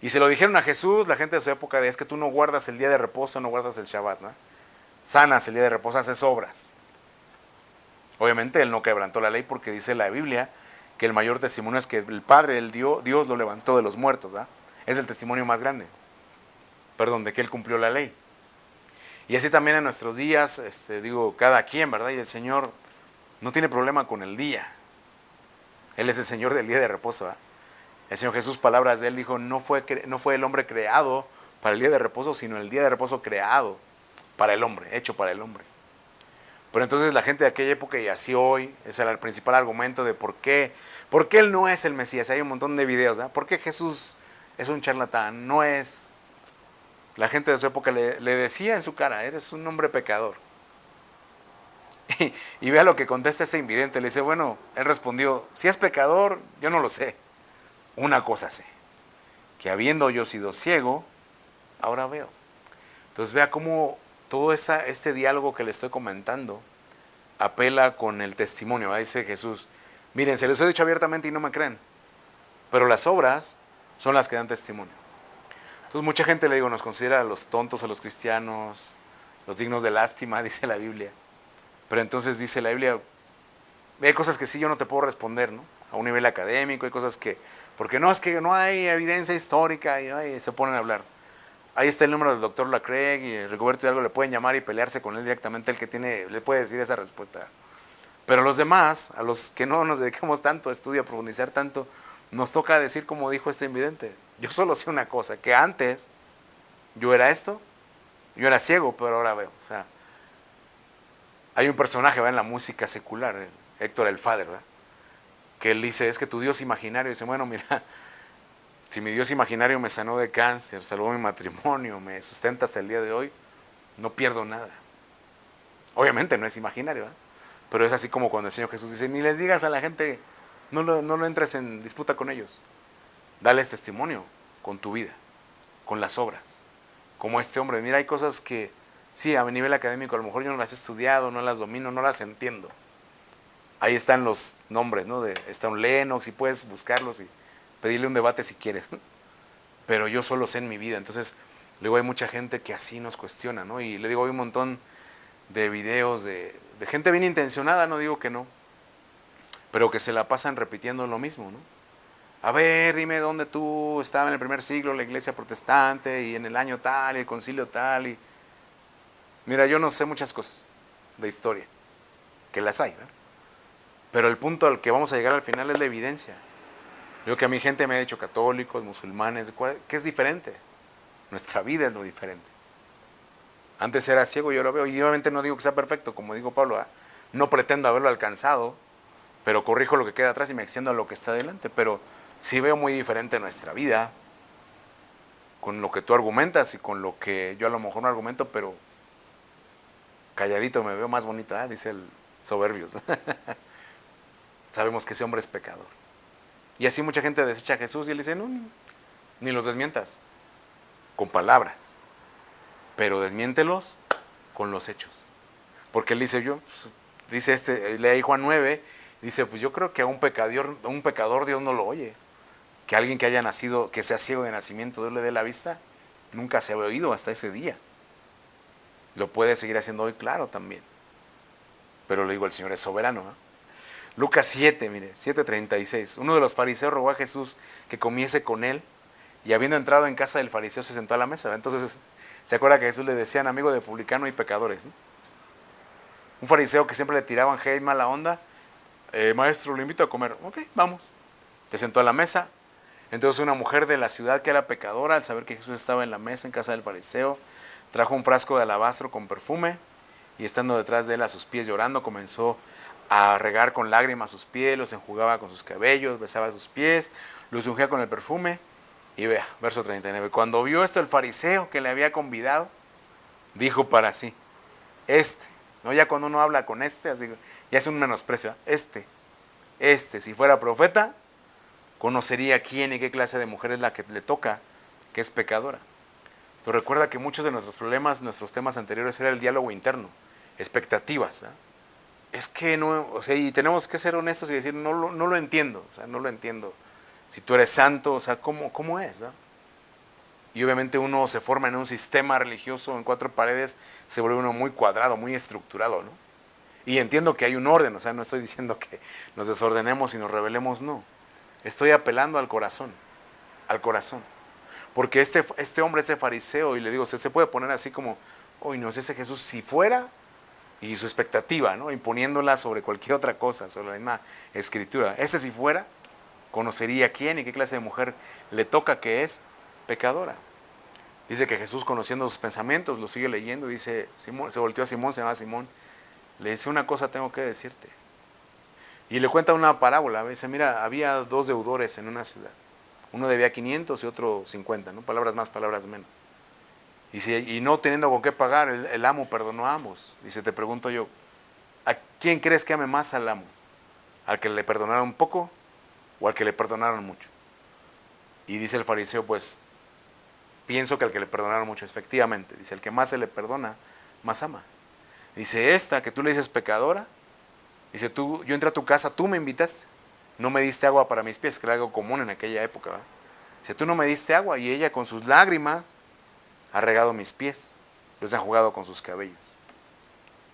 Y se lo dijeron a Jesús, la gente de su época, es que tú no guardas el día de reposo, no guardas el Shabbat, ¿no? Sanas el día de reposo, haces obras. Obviamente él no quebrantó la ley porque dice la Biblia que el mayor testimonio es que el Padre, Dios lo levantó de los muertos, ¿verdad? Es el testimonio más grande. Perdón, de que él cumplió la ley. Y así también en nuestros días, cada quien, ¿verdad? Y el Señor no tiene problema con el día. Él es el Señor del día de reposo, ¿verdad? El Señor Jesús, palabras de él, dijo, no fue el hombre creado para el día de reposo, sino el día de reposo creado para el hombre, hecho para el hombre. Pero entonces la gente de aquella época y así hoy, es el principal argumento de por qué él no es el Mesías. Hay un montón de videos, ¿verdad? ¿Por qué Jesús es un charlatán? No es. La gente de su época le decía en su cara, eres un hombre pecador. Y vea lo que contesta ese invidente. Le dice, bueno, él respondió, si es pecador, yo no lo sé. Una cosa sé, que habiendo yo sido ciego, ahora veo. Entonces vea cómo todo este diálogo que le estoy comentando apela con el testimonio, ¿verdad? Dice Jesús, miren, se los he dicho abiertamente y no me creen, pero las obras son las que dan testimonio. Entonces mucha gente, le digo, nos considera los tontos a los cristianos, los dignos de lástima, dice la Biblia. Pero entonces dice la Biblia, hay cosas que sí yo no te puedo responder, ¿no? A un nivel académico, hay cosas que, porque no, es que no hay evidencia histórica y se ponen a hablar. Ahí está el número del doctor Lacraig y Rigoberto Hidalgo, le pueden llamar y pelearse con él directamente, el que le puede decir esa respuesta. Pero los demás, a los que no nos dedicamos tanto a estudio, a profundizar tanto, nos toca decir como dijo este invidente. Yo solo sé una cosa, que antes yo era esto, yo era ciego, pero ahora veo. O sea, hay un personaje, ¿verdad? En la música secular, Héctor el Father, ¿verdad? Que él dice, es que tu Dios imaginario, dice, bueno, mira, si mi Dios imaginario me sanó de cáncer, salvó mi matrimonio, me sustenta hasta el día de hoy, no pierdo nada. Obviamente no es imaginario, ¿verdad? Pero es así como cuando el Señor Jesús dice, ni les digas a la gente, no lo entres en disputa con ellos. Dales testimonio con tu vida, con las obras. Como este hombre, mira, hay cosas que, sí, a nivel académico a lo mejor yo no las he estudiado, no las domino, no las entiendo. Ahí están los nombres, ¿no? Está un Lennox y puedes buscarlos y pedirle un debate si quieres. Pero yo solo sé en mi vida. Entonces, luego hay mucha gente que así nos cuestiona, ¿no? Y le digo, hay un montón de videos de gente bien intencionada, no digo que no, pero que se la pasan repitiendo lo mismo, ¿no? A ver, dime dónde tú estabas en el primer siglo, la iglesia protestante, y en el año tal, y el concilio tal, y... Mira, yo no sé muchas cosas de historia, que las hay, ¿verdad? Pero el punto al que vamos a llegar al final es la evidencia. Yo que a mi gente me ha dicho católicos, musulmanes, que es diferente. Nuestra vida es lo diferente. Antes era ciego, yo lo veo, y obviamente no digo que sea perfecto, como dijo Pablo, ¿eh? No pretendo haberlo alcanzado, pero corrijo lo que queda atrás y me extiendo a lo que está adelante. Pero sí veo muy diferente nuestra vida, con lo que tú argumentas y con lo que yo a lo mejor no argumento, pero calladito me veo más bonita, ¿eh? Dice el Soberbios. Sabemos que ese hombre es pecador. Y así mucha gente desecha a Jesús y él dice, no, ni los desmientas, con palabras, pero desmiéntelos con los hechos. Porque él dice, dice lee Juan 9, dice, pues yo creo que a un pecador Dios no lo oye. Que alguien que haya nacido, que sea ciego de nacimiento, Dios le dé la vista, nunca se ha oído hasta ese día. Lo puede seguir haciendo hoy, claro, también. Pero le digo, el Señor es soberano, ¿eh? Lucas 7, mire, 7:36. Uno de los fariseos rogó a Jesús que comiese con él, y habiendo entrado en casa del fariseo se sentó a la mesa. Entonces, ¿se acuerda que Jesús le decían amigo de publicano y pecadores, ¿no? Un fariseo que siempre le tiraban hate, mala onda. Maestro, lo invito a comer. Ok, vamos. Te sentó a la mesa. Entonces una mujer de la ciudad que era pecadora, al saber que Jesús estaba en la mesa en casa del fariseo, trajo un frasco de alabastro con perfume, y estando detrás de él a sus pies llorando, comenzó a regar con lágrimas sus pies, los enjugaba con sus cabellos, besaba sus pies, los ungía con el perfume. Y vea, verso 39. Cuando vio esto el fariseo que le había convidado, dijo para sí, no, ya cuando uno habla con así, ya es un menosprecio, si fuera profeta, conocería quién y qué clase de mujer es la que le toca, que es pecadora. Entonces recuerda que muchos de nuestros problemas, nuestros temas anteriores, era el diálogo interno, expectativas, ¿eh? Es que no, o sea, y tenemos que ser honestos y decir, no lo entiendo, o sea, no lo entiendo. Si tú eres santo, o sea, ¿cómo es? ¿No? Y obviamente uno se forma en un sistema religioso en cuatro paredes, se vuelve uno muy cuadrado, muy estructurado, ¿no? Y entiendo que hay un orden, o sea, no estoy diciendo que nos desordenemos y nos rebelemos, no. Estoy apelando al corazón, al corazón. Porque este hombre, este fariseo, y le digo, usted se puede poner así como, hoy no es ese Jesús, si fuera, y su expectativa, ¿no? Imponiéndola sobre cualquier otra cosa, sobre la misma escritura. Si fuera, conocería quién y qué clase de mujer le toca, que es pecadora. Dice que Jesús, conociendo sus pensamientos, lo sigue leyendo, dice, Simón, se volteó a Simón, se llama Simón, le dice, una cosa tengo que decirte. Y le cuenta una parábola, dice, mira, había dos deudores en una ciudad. Uno debía 500 y otro 50, ¿no? Palabras más, palabras menos. Y no teniendo con qué pagar, el amo perdonó a ambos. Dice, te pregunto yo, ¿a quién crees que ame más al amo? ¿Al que le perdonaron poco o al que le perdonaron mucho? Y dice el fariseo, pues, pienso que al que le perdonaron mucho, efectivamente. Dice, el que más se le perdona, más ama. Dice, esta que tú le dices pecadora, dice, yo entré a tu casa, tú me invitaste, no me diste agua para mis pies, que era algo común en aquella época, ¿verdad? Dice, tú no me diste agua, y ella con sus lágrimas ha regado mis pies, los ha jugado con sus cabellos.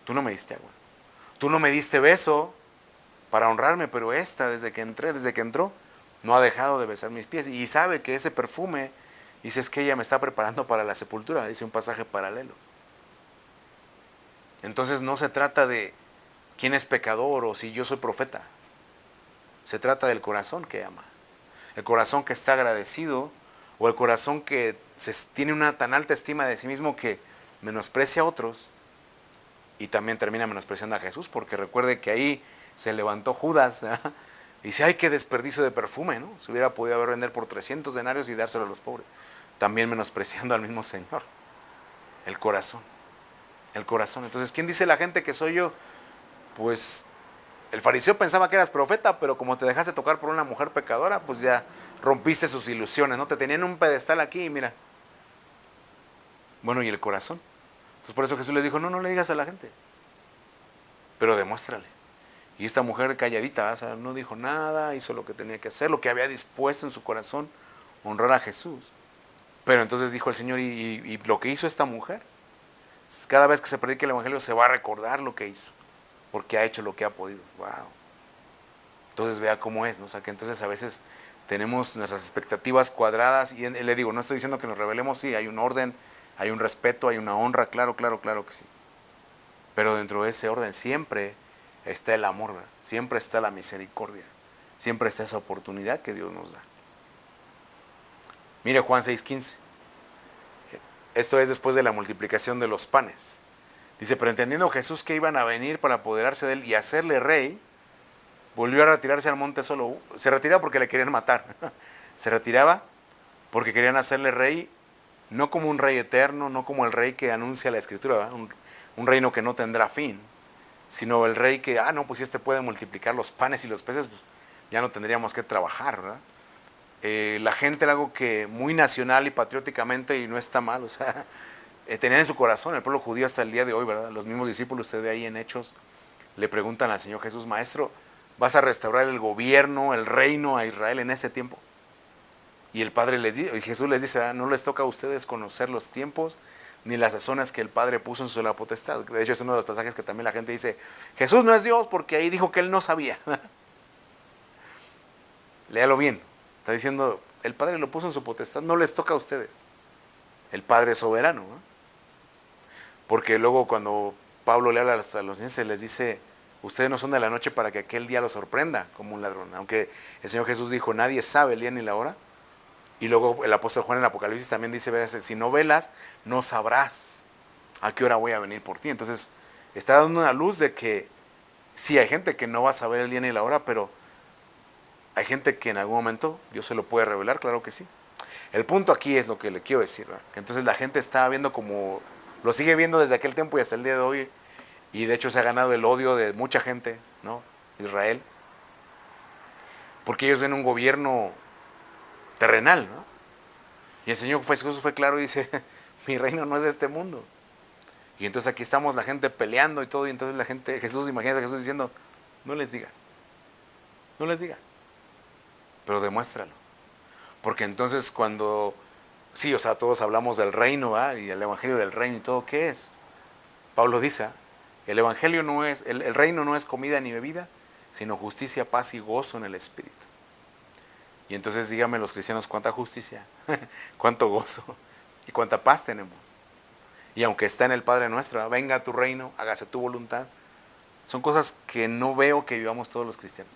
Tú no me diste agua, tú no me diste beso para honrarme, pero desde que entró, no ha dejado de besar mis pies, y sabe que ese perfume, dice, es que ella me está preparando para la sepultura, dice un pasaje paralelo. Entonces no se trata de quién es pecador o si yo soy profeta. Se trata del corazón que ama, el corazón que está agradecido, o el corazón que tiene una tan alta estima de sí mismo que menosprecia a otros y también termina menospreciando a Jesús, porque recuerde que ahí se levantó Judas, ¿eh? Y dice, ay, qué desperdicio de perfume, ¿no? Se hubiera podido haber vender por 300 denarios y dárselo a los pobres. También menospreciando al mismo Señor. El corazón. El corazón. Entonces, ¿quién dice la gente que soy yo? Pues el fariseo pensaba que eras profeta, pero como te dejaste tocar por una mujer pecadora, pues ya rompiste sus ilusiones, ¿no? Te tenían un pedestal aquí y mira. Bueno, ¿y el corazón? Pues por eso Jesús le dijo, no le digas a la gente, pero demuéstrale. Y esta mujer calladita, o sea, no dijo nada, hizo lo que tenía que hacer, lo que había dispuesto en su corazón, honrar a Jesús. Pero entonces dijo el Señor, y lo que hizo esta mujer, cada vez que se predique el Evangelio se va a recordar lo que hizo, porque ha hecho lo que ha podido. Wow. Entonces vea cómo es, ¿no? O sea, que entonces a veces tenemos nuestras expectativas cuadradas y le digo, no estoy diciendo que nos rebelemos, sí, hay un orden, hay un respeto, hay una honra, claro que sí. Pero dentro de ese orden siempre está el amor, ¿verdad? Siempre está la misericordia, siempre está esa oportunidad que Dios nos da. Mire Juan 6:15. Esto es después de la multiplicación de los panes. Dice, pero entendiendo Jesús que iban a venir para apoderarse de él y hacerle rey, volvió a retirarse al monte solo. Se retiraba porque le querían matar. Se retiraba porque querían hacerle rey, no como un rey eterno, no como el rey que anuncia la Escritura, un reino que no tendrá fin, sino el rey que, no, pues si este puede multiplicar los panes y los peces, pues ya no tendríamos que trabajar, ¿verdad? La gente era algo que muy nacional y patrióticamente, y no está mal, o sea, tenían en su corazón el pueblo judío hasta el día de hoy, ¿verdad? Los mismos discípulos, usted ve ahí en Hechos, le preguntan al Señor Jesús, Maestro, ¿vas a restaurar el gobierno, el reino a Israel en este tiempo? Y el Padre les dice, y Jesús les dice, no les toca a ustedes conocer los tiempos ni las sazones que el Padre puso en su sola potestad. De hecho, es uno de los pasajes que también la gente dice, Jesús no es Dios porque ahí dijo que él no sabía. Léalo bien. Está diciendo, el Padre lo puso en su potestad, no les toca a ustedes. El Padre es soberano, ¿no? Porque luego cuando Pablo le habla a los tesalonicenses, les dice, ustedes no son de la noche para que aquel día los sorprenda como un ladrón. Aunque el Señor Jesús dijo, nadie sabe el día ni la hora. Y luego el apóstol Juan en Apocalipsis también dice, si no velas, no sabrás a qué hora voy a venir por ti. Entonces, está dando una luz de que sí hay gente que no va a saber el día ni la hora, pero hay gente que en algún momento Dios se lo puede revelar, claro que sí. El punto aquí es lo que le quiero decir, ¿verdad? Que entonces la gente está viendo como, lo sigue viendo desde aquel tiempo y hasta el día de hoy, y de hecho se ha ganado el odio de mucha gente, ¿no? Israel, porque ellos ven un gobierno terrenal, ¿no? Y el Señor Jesús fue claro y dice, mi reino no es de este mundo. Y entonces aquí estamos la gente peleando y todo, y entonces la gente, imagínate a Jesús diciendo, no les digas, no les digas, pero demuéstralo. Porque entonces cuando, sí, o sea, todos hablamos del reino, ¿verdad? Y el evangelio del reino y todo, ¿qué es? Pablo dice, el evangelio no es, el reino no es comida ni bebida, sino justicia, paz y gozo en el Espíritu. Y entonces díganme los cristianos cuánta justicia, cuánto gozo y cuánta paz tenemos. Y aunque está en el Padre nuestro, venga a tu reino, hágase tu voluntad. Son cosas que no veo que vivamos todos los cristianos.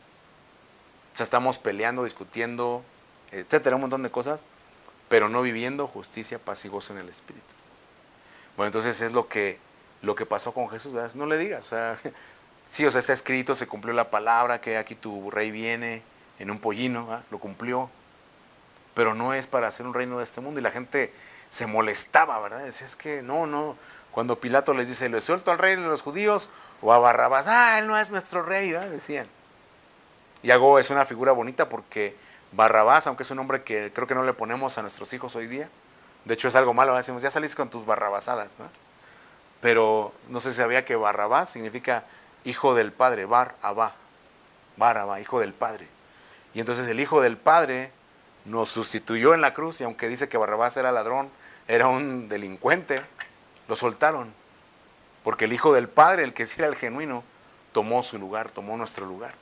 O sea, estamos peleando, discutiendo, etcétera, un montón de cosas, pero no viviendo justicia, paz y gozo en el Espíritu. Bueno, entonces es lo que pasó con Jesús, ¿verdad? No le digas, o sea, sí, o sea, está escrito, se cumplió la palabra, que aquí tu rey viene en un pollino, ¿verdad? Lo cumplió, pero no es para hacer un reino de este mundo. Y la gente se molestaba, ¿verdad? Decía, es que no, cuando Pilato les dice, ¿le suelto al rey de los judíos o a Barrabás? Él no es nuestro rey, ¿verdad? Decían. Y Agó es una figura bonita porque Barrabás, aunque es un nombre que creo que no le ponemos a nuestros hijos hoy día, de hecho es algo malo, decimos, ya saliste con tus barrabasadas, ¿no? Pero no sé si sabía que Barrabás significa hijo del Padre, Bar-Abá, hijo del Padre. Y entonces el hijo del Padre nos sustituyó en la cruz, y aunque dice que Barrabás era ladrón, era un delincuente, lo soltaron, porque el hijo del Padre, el que sí era el genuino, tomó su lugar, tomó nuestro lugar,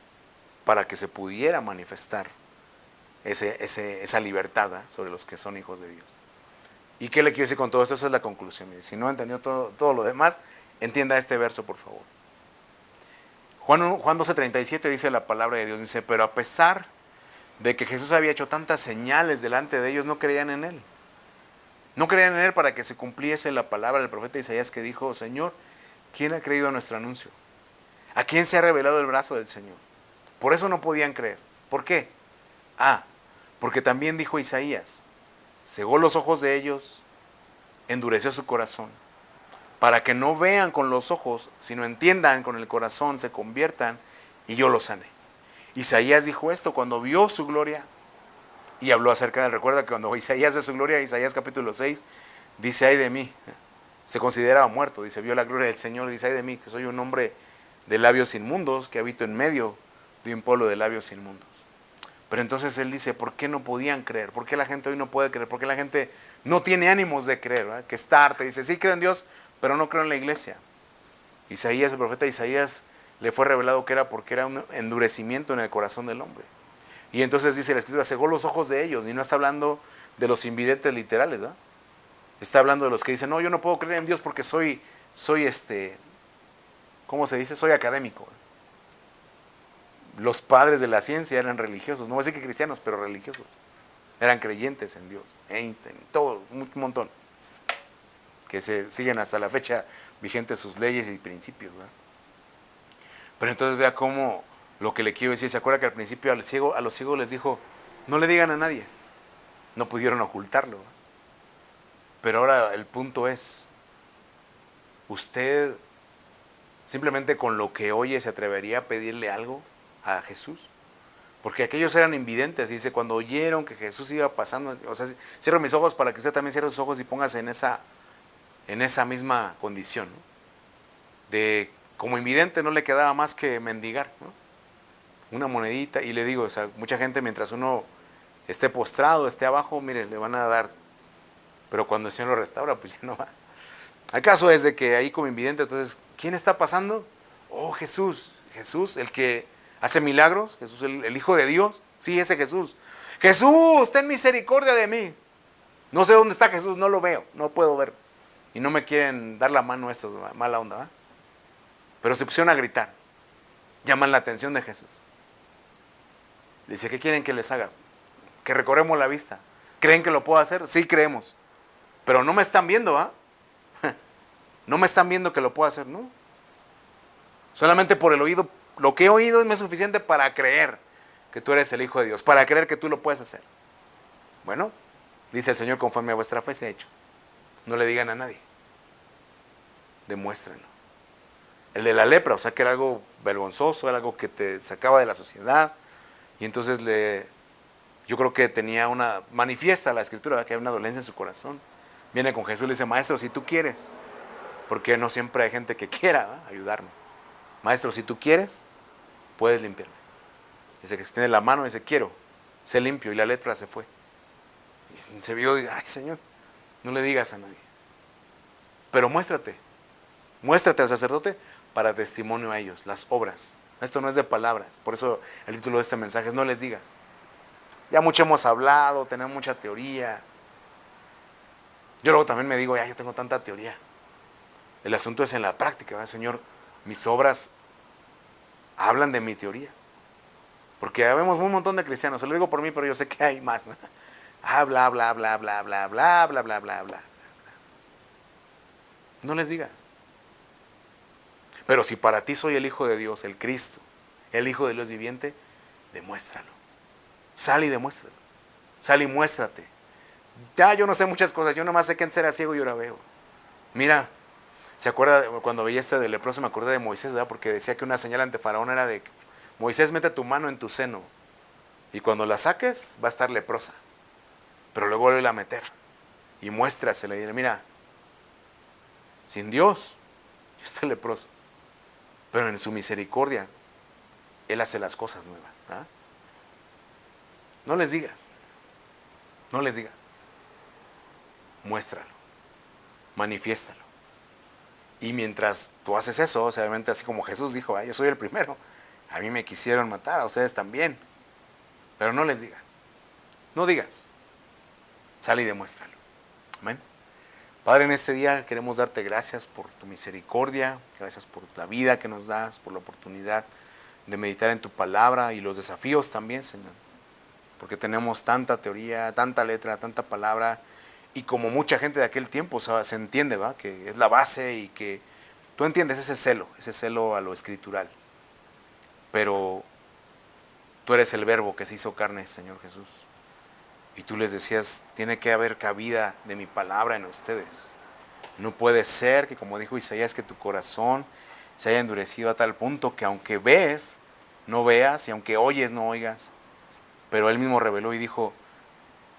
para que se pudiera manifestar esa libertad, ¿eh?, sobre los que son hijos de Dios. ¿Y qué le quiero decir con todo esto? Esa es la conclusión. Si no entendió todo lo demás, entienda este verso, por favor. Juan 12:37 dice la palabra de Dios, dice, pero a pesar de que Jesús había hecho tantas señales delante de ellos, no creían en él. No creían en él para que se cumpliese la palabra del profeta Isaías que dijo, Señor, ¿quién ha creído a nuestro anuncio? ¿A quién se ha revelado el brazo del Señor? Por eso no podían creer. ¿Por qué? Porque también dijo Isaías, cegó los ojos de ellos, endureció su corazón, para que no vean con los ojos, sino entiendan con el corazón, se conviertan y yo los sané. Isaías dijo esto cuando vio su gloria y habló acerca de, recuerda que cuando Isaías ve su gloria, Isaías capítulo 6, dice, ay de mí, se consideraba muerto, dice, vio la gloria del Señor, dice, ay de mí, que soy un hombre de labios inmundos, que habito en medio de un pueblo de labios inmundos. Pero entonces él dice, ¿por qué no podían creer? ¿Por qué la gente hoy no puede creer? ¿Por qué la gente no tiene ánimos de creer? ¿Verdad? Que está harta, dice, sí creo en Dios, pero no creo en la iglesia. Isaías, el profeta Isaías, le fue revelado que era porque era un endurecimiento en el corazón del hombre. Y entonces dice la Escritura, cegó los ojos de ellos, y no está hablando de los invidentes literales, ¿verdad? Está hablando de los que dicen, no, yo no puedo creer en Dios porque soy ¿cómo se dice? Soy académico. Los padres de la ciencia eran religiosos, no voy a decir que cristianos, pero religiosos. Eran creyentes en Dios, Einstein y todo, un montón. Que se siguen hasta la fecha vigentes sus leyes y principios, ¿verdad? Pero entonces vea cómo lo que le quiero decir, ¿se acuerda que al principio a los ciegos les dijo, no le digan a nadie? No pudieron ocultarlo, ¿verdad? Pero ahora el punto es, ¿usted simplemente con lo que oye se atrevería a pedirle algo a Jesús? Porque aquellos eran invidentes, y dice, cuando oyeron que Jesús iba pasando, o sea, cierro mis ojos para que usted también cierre sus ojos y póngase en esa misma condición, ¿no? De como invidente no le quedaba más que mendigar, ¿no? Una monedita, y le digo, o sea, mucha gente mientras uno esté postrado, esté abajo, mire, le van a dar, pero cuando el Señor lo restaura, pues ya no va. El caso es de que ahí como invidente, entonces, ¿quién está pasando? Oh, Jesús, el que hace milagros, Jesús, el Hijo de Dios, sí, ese Jesús. Jesús, ten misericordia de mí. No sé dónde está Jesús, no lo veo, no puedo ver. Y no me quieren dar la mano estos, mala onda, ¿verdad? Pero se pusieron a gritar, llaman la atención de Jesús. Dice, ¿qué quieren que les haga? Que recorremos la vista. ¿Creen que lo puedo hacer? Sí, creemos. Pero no me están viendo, ¿ah? No me están viendo que lo puedo hacer, ¿no? Solamente por el oído, lo que he oído es suficiente para creer que tú eres el Hijo de Dios, para creer que tú lo puedes hacer. Bueno, dice el Señor, conforme a vuestra fe se ha hecho. No le digan a nadie. Demuéstrenlo. El de la lepra, o sea que era algo vergonzoso, era algo que te sacaba de la sociedad. Y entonces yo creo que manifiesta la Escritura, ¿verdad? Que hay una dolencia en su corazón. Viene con Jesús y le dice, maestro, si tú quieres, porque no siempre hay gente que quiera, ¿verdad?, ayudarme. Maestro, si tú quieres, puedes limpiarme. Dice que extiende la mano y dice, quiero, sé limpio. Y la lepra se fue. Y se vio y dice, ay, Señor, no le digas a nadie. Pero muéstrate al sacerdote para testimonio a ellos, las obras. Esto no es de palabras, por eso el título de este mensaje es no les digas. Ya mucho hemos hablado, tenemos mucha teoría. Yo luego también me digo, ya yo tengo tanta teoría. El asunto es en la práctica, ¿verdad? Señor, mis obras hablan de mi teoría. Porque vemos un montón de cristianos, se lo digo por mí, pero yo sé que hay más, ¿no? Bla, bla, bla, bla, bla, bla, bla, bla, bla, bla. No les digas. Pero si para ti soy el Hijo de Dios, el Cristo, el Hijo de Dios viviente, demuéstralo. Sal y demuéstralo. Sal y muéstrate. Ya yo no sé muchas cosas, yo nomás sé que antes era ciego y ahora veo. Mira, ¿se acuerda cuando veía de leproso? Me acordé de Moisés, ¿verdad? Porque decía que una señal ante Faraón era de Moisés, mete tu mano en tu seno y cuando la saques va a estar leprosa. Pero luego vuelve a meter y muéstrasela y dile, mira, sin Dios yo estoy leproso, pero en su misericordia Él hace las cosas nuevas, ¿verdad? No les digas, no les digas, muéstralo, manifiéstalo. Y mientras tú haces eso, o sea, obviamente así como Jesús dijo, yo soy el primero, a mí me quisieron matar, a ustedes también, pero no les digas, no digas, sal y demuéstralo. Amén. Padre, en este día queremos darte gracias por tu misericordia, gracias por la vida que nos das, por la oportunidad de meditar en tu palabra y los desafíos también, Señor. Porque tenemos tanta teoría, tanta letra, tanta palabra, y como mucha gente de aquel tiempo, o sea, se entiende, ¿va?, que es la base y que tú entiendes ese celo a lo escritural. Pero tú eres el verbo que se hizo carne, Señor Jesús. Y tú les decías, tiene que haber cabida de mi palabra en ustedes. No puede ser que, como dijo Isaías, que tu corazón se haya endurecido a tal punto que aunque ves, no veas, y aunque oyes, no oigas. Pero Él mismo reveló y dijo,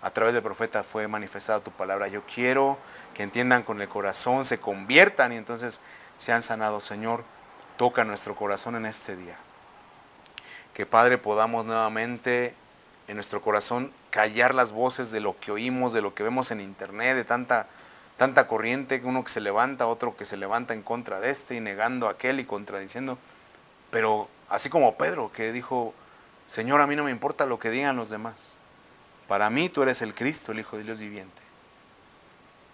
a través del profeta fue manifestada tu palabra. Yo quiero que entiendan con el corazón, se conviertan y entonces sean sanados. Señor, toca nuestro corazón en este día. Que, Padre, podamos nuevamente en nuestro corazón callar las voces de lo que oímos, de lo que vemos en internet, de tanta corriente, uno que se levanta, otro que se levanta en contra de este y negando a aquel y contradiciendo. Pero así como Pedro, que dijo, Señor, a mí no me importa lo que digan los demás. Para mí tú eres el Cristo, el Hijo de Dios viviente.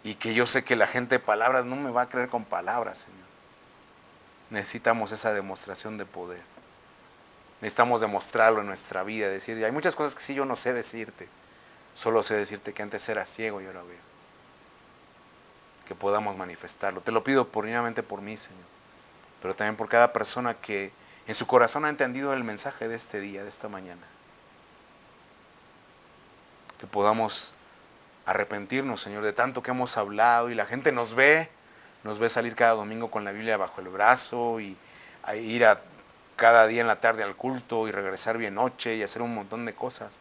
Y que yo sé que la gente de palabras no me va a creer con palabras, Señor. Necesitamos esa demostración de poder. Necesitamos demostrarlo en nuestra vida. Decir, hay muchas cosas que sí yo no sé decirte. Solo sé decirte que antes era ciego y ahora veo. Que podamos manifestarlo. Te lo pido primeramente por mí, Señor. Pero también por cada persona que en su corazón ha entendido el mensaje de este día, de esta mañana. Que podamos arrepentirnos, Señor, de tanto que hemos hablado y la gente nos ve salir cada domingo con la Biblia bajo el brazo y a ir cada día en la tarde al culto y regresar bien noche y hacer un montón de cosas.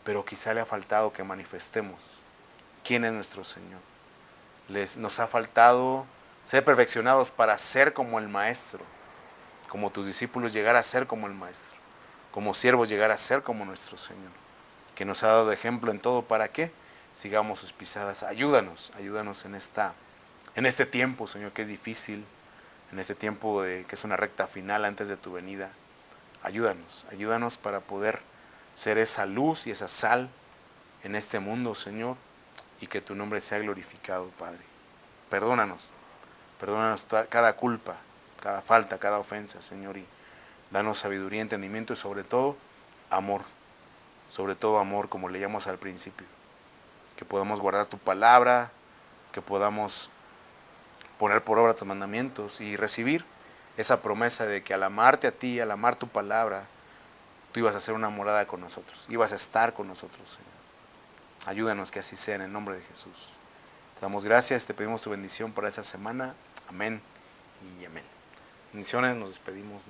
Pero quizá le ha faltado que manifestemos quién es nuestro Señor. Nos ha faltado ser perfeccionados para ser como el Maestro, como tus discípulos llegar a ser como el Maestro, como siervos llegar a ser como nuestro Señor, que nos ha dado ejemplo en todo. ¿Para qué? Sigamos sus pisadas. Ayúdanos en este tiempo, Señor, que es difícil, en este tiempo que es una recta final antes de tu venida. Ayúdanos para poder ser esa luz y esa sal en este mundo, Señor, y que tu nombre sea glorificado, Padre. Perdónanos cada culpa, cada falta, cada ofensa, Señor, y danos sabiduría, entendimiento y sobre todo amor, como leíamos al principio, que podamos guardar tu palabra, que podamos poner por obra tus mandamientos y recibir esa promesa de que al amarte a ti, al amar tu palabra, tú ibas a hacer una morada con nosotros, ibas a estar con nosotros, Señor. Ayúdanos que así sea en el nombre de Jesús. Te damos gracias, te pedimos tu bendición para esta semana. Amén y amén. Bendiciones, nos despedimos.